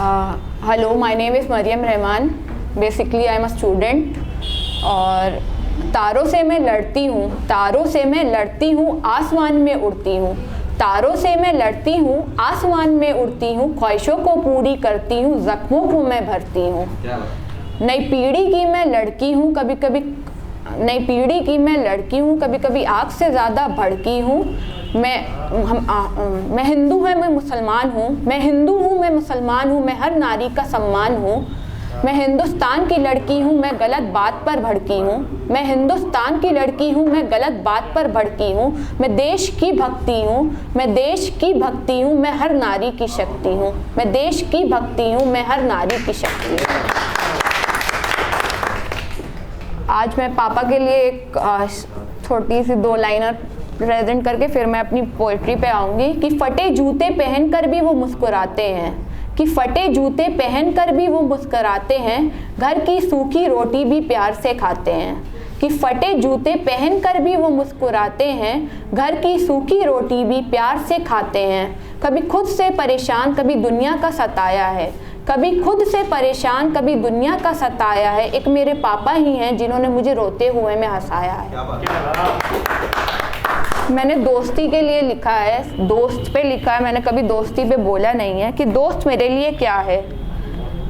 Hello, my name is Mariyam Rahman. Basically I am a student. और तारों से मैं लड़ती हूँ, तारों से मैं लड़ती हूँ, आसमान में उड़ती हूँ। तारों से मैं लड़ती हूँ, आसमान में उड़ती हूँ, ख्वाहिशों को पूरी करती हूँ, जख्मों को मैं भरती हूँ। नई पीढ़ी की मैं लड़की हूँ, कभी कभी नई पीढ़ी की मैं लड़की हूँ, कभी कभी आग से ज़्यादा भड़की हूँ। मैं हिंदू है, मैं मुसलमान हूँ, मैं हिंदू हूँ, मैं मुसलमान हूँ, मैं हर नारी का सम्मान हूँ। मैं हिंदुस्तान की लड़की हूँ, मैं गलत बात पर भड़की हूँ। मैं हिंदुस्तान की लड़की हूँ, मैं गलत बात पर भड़की हूँ। मैं देश की भक्ति हूँ, मैं देश की भक्ति हूँ, मैं हर नारी की शक्ति हूँ। मैं देश की भक्ति हूँ, मैं हर नारी की शक्ति हूँ। आज मैं पापा के लिए एक छोटी सी 2 लाइनर प्रेजेंट करके फिर मैं अपनी पोइट्री पे आऊँगी। कि फटे जूते पहनकर भी वो मुस्कुराते हैं, कि फटे जूते पहनकर भी वो मुस्कुराते हैं, घर की सूखी रोटी भी प्यार से खाते हैं। कि फटे जूते पहनकर भी वो मुस्कुराते हैं, घर की सूखी रोटी भी प्यार से खाते हैं। कभी खुद से परेशान, कभी दुनिया का सताया है, कभी खुद से परेशान, कभी दुनिया का सताया है। एक मेरे पापा ही हैं जिन्होंने मुझे रोते हुए में हंसाया है। मैंने दोस्ती के लिए लिखा है, दोस्त पे लिखा है, मैंने कभी दोस्ती पे बोला नहीं है कि दोस्त मेरे लिए क्या है।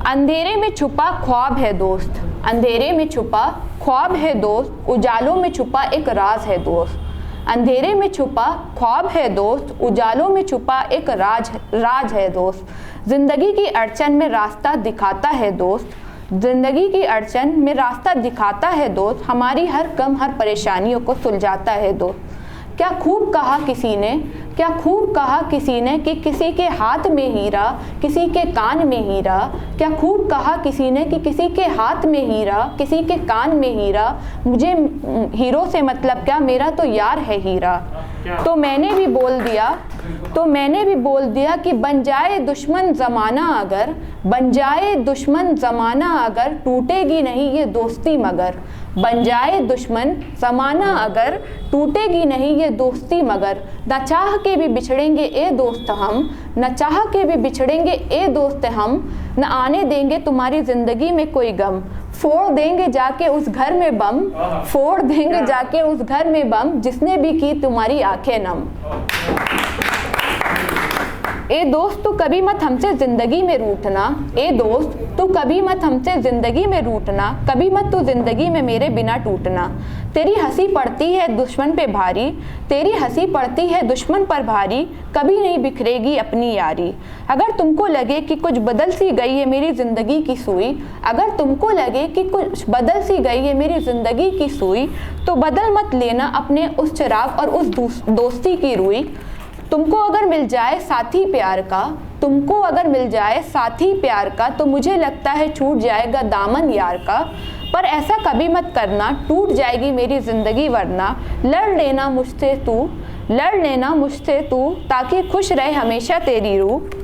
अंधेरे में छुपा ख्वाब है दोस्त, अंधेरे में छुपा ख्वाब है दोस्त, उजालों में छुपा एक राज है दोस्त। अंधेरे में छुपा ख्वाब है दोस्त, उजालों में छुपा एक राज है दोस्त। जिंदगी की अड़चन में रास्ता दिखाता है दोस्त, जिंदगी की अड़चन में रास्ता दिखाता है दोस्त। हमारी हर गम, हर परेशानियों को सुलझाता है दोस्त। क्या खूब कहा किसी ने, क्या खूब कहा किसी ने कि किसी के हाथ में हीरा, किसी के कान में हीरा। क्या खूब कहा किसी ने कि किसी के हाथ में हीरा, किसी के कान में हीरा। मुझे हीरो से मतलब क्या, मेरा तो यार है हीरा। तो मैंने भी बोल दिया, तो मैंने भी बोल दिया कि बन जाए दुश्मन ज़माना अगर, बन जाए दुश्मन ज़माना अगर, टूटेगी नहीं ये दोस्ती मगर। बन जाए दुश्मन ज़माना अगर, टूटेगी नहीं ये दोस्ती मगर। न चाह के भी बिछड़ेंगे ए दोस्त हम, न चाह के भी बिछड़ेंगे ए दोस्त हम। न आने देंगे तुम्हारी ज़िंदगी में कोई गम, फोड़ देंगे जाके उस घर में बम, फोड़ देंगे जाके उस घर में बम, जिसने भी की तुम्हारी आंखें नम। ए दोस्त तू कभी मत हमसे ज़िंदगी में रूठना, ए दोस्त तू कभी मत हमसे ज़िंदगी में रूठना, कभी मत तू ज़िंदगी में मेरे बिना टूटना। तेरी हंसी पड़ती है दुश्मन पे भारी, तेरी हंसी पड़ती है दुश्मन पर भारी, कभी नहीं बिखरेगी अपनी यारी। अगर तुमको लगे कि कुछ बदल सी गई है मेरी ज़िंदगी की सुई, अगर तुमको लगे कि कुछ बदल सी गई है मेरी ज़िंदगी की सुई, तो बदल मत लेना अपने उस चिराग और उस दोस्ती की रुई। तुमको अगर मिल जाए साथी प्यार का, तुमको अगर मिल जाए साथी प्यार का, तो मुझे लगता है छूट जाएगा दामन यार का। पर ऐसा कभी मत करना, टूट जाएगी मेरी ज़िंदगी वरना। लड़ लेना मुझसे तू, लड़ लेना मुझसे तू, ताकि खुश रहे हमेशा तेरी रूह।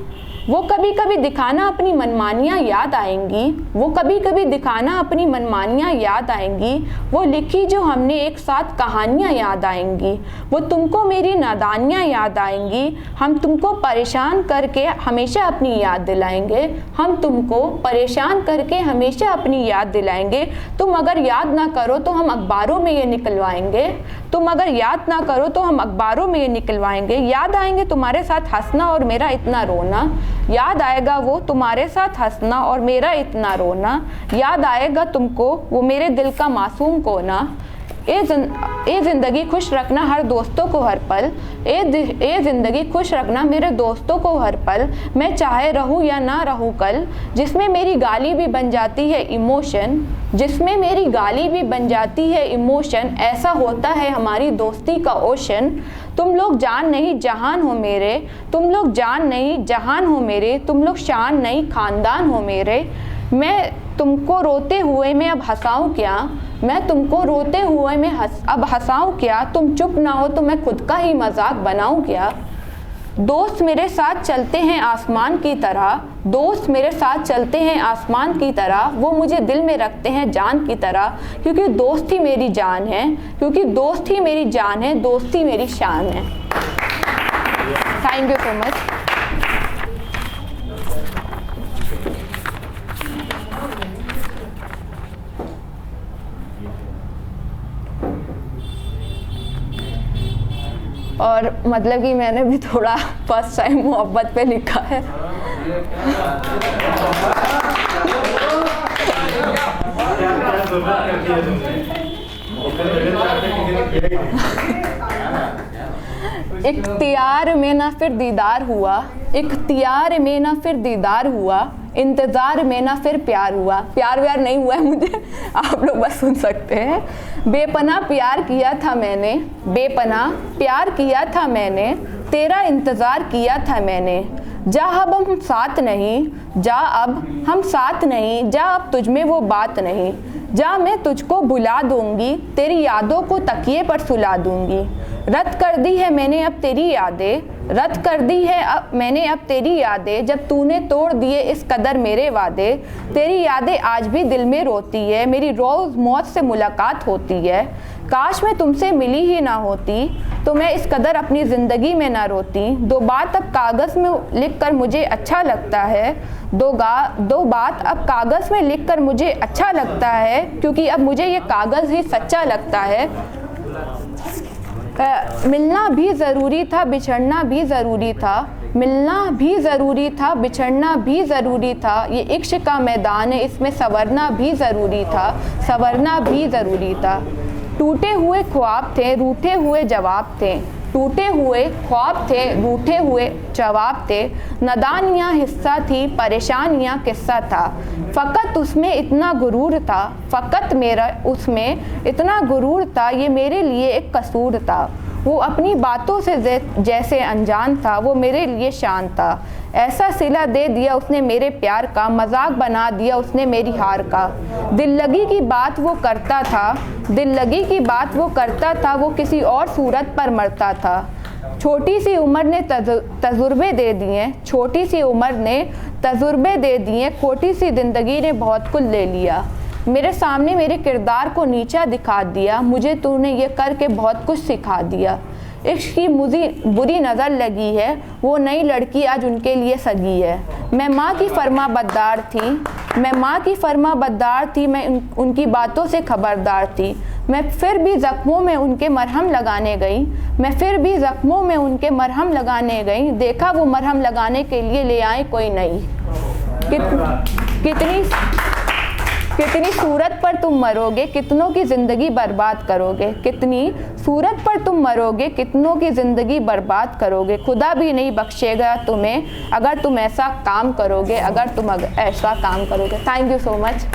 वो कभी कभी दिखाना अपनी मनमानियाँ याद आएंगी, वो कभी कभी दिखाना अपनी मनमानियाँ याद आएंगी। वो लिखी जो हमने एक साथ कहानियाँ याद आएंगी, वो तुमको मेरी नादानियाँ याद आएंगी। हम तुमको परेशान करके हमेशा अपनी याद दिलाएंगे, हम तुमको परेशान करके हमेशा अपनी याद दिलाएंगे। तुम अगर याद ना करो तो हम अखबारों में ये निकलवाएंगे, तुम अगर याद ना करो तो हम अखबारों में ये निकलवाएंगे। याद आएंगे तुम्हारे साथ हंसना और मेरा इतना रोना, याद आएगा वो तुम्हारे साथ हंसना और मेरा इतना रोना। याद आएगा तुमको वो मेरे दिल का मासूम कोना। ए ज़िंदगी खुश रखना हर दोस्तों को हर पल, ए ज़िंदगी खुश रखना मेरे दोस्तों को हर पल। मैं चाहे रहूँ या ना रहूँ कल, जिसमें मेरी गाली भी बन जाती है इमोशन, जिसमें मेरी गाली भी बन जाती है इमोशन। ऐसा होता है हमारी दोस्ती का ओशन। तुम लोग जान नहीं जहान हो मेरे, तुम लोग जान नहीं जहान हो मेरे, तुम लोग शान नहीं खानदान हो मेरे। मैं तुमको रोते हुए मैं अब हंसाऊं क्या, मैं तुमको रोते हुए मैं अब हंसाऊं क्या। तुम चुप ना हो तो मैं खुद का ही मजाक बनाऊं क्या। दोस्त मेरे साथ चलते हैं आसमान की तरह, दोस्त मेरे साथ चलते हैं आसमान की तरह। वो मुझे दिल में रखते हैं जान की तरह, क्योंकि दोस्त ही मेरी जान है, क्योंकि दोस्त ही मेरी जान है, दोस्ती मेरी शान है। Thank you so much. और मतलब कि मैंने भी थोड़ा फर्स्ट टाइम मोहब्बत पे लिखा है। इख्तियार में ना फिर दीदार हुआ, इख्तियार में ना फिर दीदार हुआ, इंतज़ार में ना फिर प्यार हुआ। प्यार व्यार नहीं हुआ है मुझे, आप लोग बस सुन सकते हैं। बेपनाह प्यार किया था मैंने, बेपनाह प्यार किया था मैंने, तेरा इंतज़ार किया था मैंने। जा अब हम साथ नहीं, जा अब हम साथ नहीं, जा अब तुझ में वो बात नहीं। जा मैं तुझको भुला दूंगी, तेरी यादों को तकिए पर सुला दूंगी। रद्द कर दी है मैंने अब तेरी यादें, रद्द कर दी है मैंने अब तेरी यादें, जब तूने तोड़ दिए इस कदर मेरे वादे। तेरी यादें आज भी दिल में रोती है, मेरी रोज़ मौत से मुलाकात होती है। काश मैं तुमसे मिली ही ना होती, तो मैं इस कदर अपनी ज़िंदगी में ना रोती। दो बात अब कागज़ में लिख कर मुझे अच्छा लगता है, दो बात अब कागज़ में लिख कर मुझे अच्छा लगता है, क्योंकि अब मुझे ये कागज़ ही सच्चा लगता है। मिलना भी ज़रूरी था, बिछड़ना भी ज़रूरी था, मिलना भी ज़रूरी था, बिछड़ना भी ज़रूरी था। ये इश्क का मैदान है, इसमें संवरना भी ज़रूरी था, संवरना भी ज़रूरी था। टूटे हुए ख्वाब थे, रूठे हुए जवाब थे, टूटे हुए ख्वाब थे, रूठे हुए जवाब थे। नादानियाँ हिस्सा थी, परेशानियाँ किस्सा था। फ़कत उसमें इतना गुरूर था, फ़कत मेरा उसमें इतना गुरूर था, ये मेरे लिए एक कसूर था। वो अपनी बातों से जैसे अनजान था, वो मेरे लिए शान था। ऐसा सिला दे दिया उसने मेरे प्यार का, मजाक बना दिया उसने मेरी हार का। दिल लगी की बात वो करता था, दिल लगी की बात वो करता था, वो किसी और सूरत पर मरता था। छोटी सी उम्र ने तजुर्बे दे दिए, छोटी सी उम्र ने तजुर्बे दे दिए, खोटी सी ज़िंदगी ने बहुत कुछ ले लिया। मेरे सामने मेरे किरदार को नीचा दिखा दिया, मुझे तूने ये करके बहुत कुछ सिखा दिया। इश्क की मुझे बुरी नज़र लगी है, वो नई लड़की आज उनके लिए सगी है। मैं माँ की फर्माबरदार थी, मैं माँ की फर्माबरदार थी, मैं उनकी बातों से खबरदार थी। मैं फिर भी ज़ख्मों में उनके मरहम लगाने गई, मैं फिर भी ज़ख्मों में उनके मरहम लगाने गई। देखा वो मरहम लगाने के लिए ले आए कोई नई। कितनी सूरत पर तुम मरोगे, कितनों की ज़िंदगी बर्बाद करोगे। कितनी सूरत पर तुम मरोगे, कितनों की ज़िंदगी बर्बाद करोगे। खुदा भी नहीं बख्शेगा तुम्हें अगर तुम ऐसा काम करोगे, अगर तुम ऐसा काम करोगे। Thank you so much.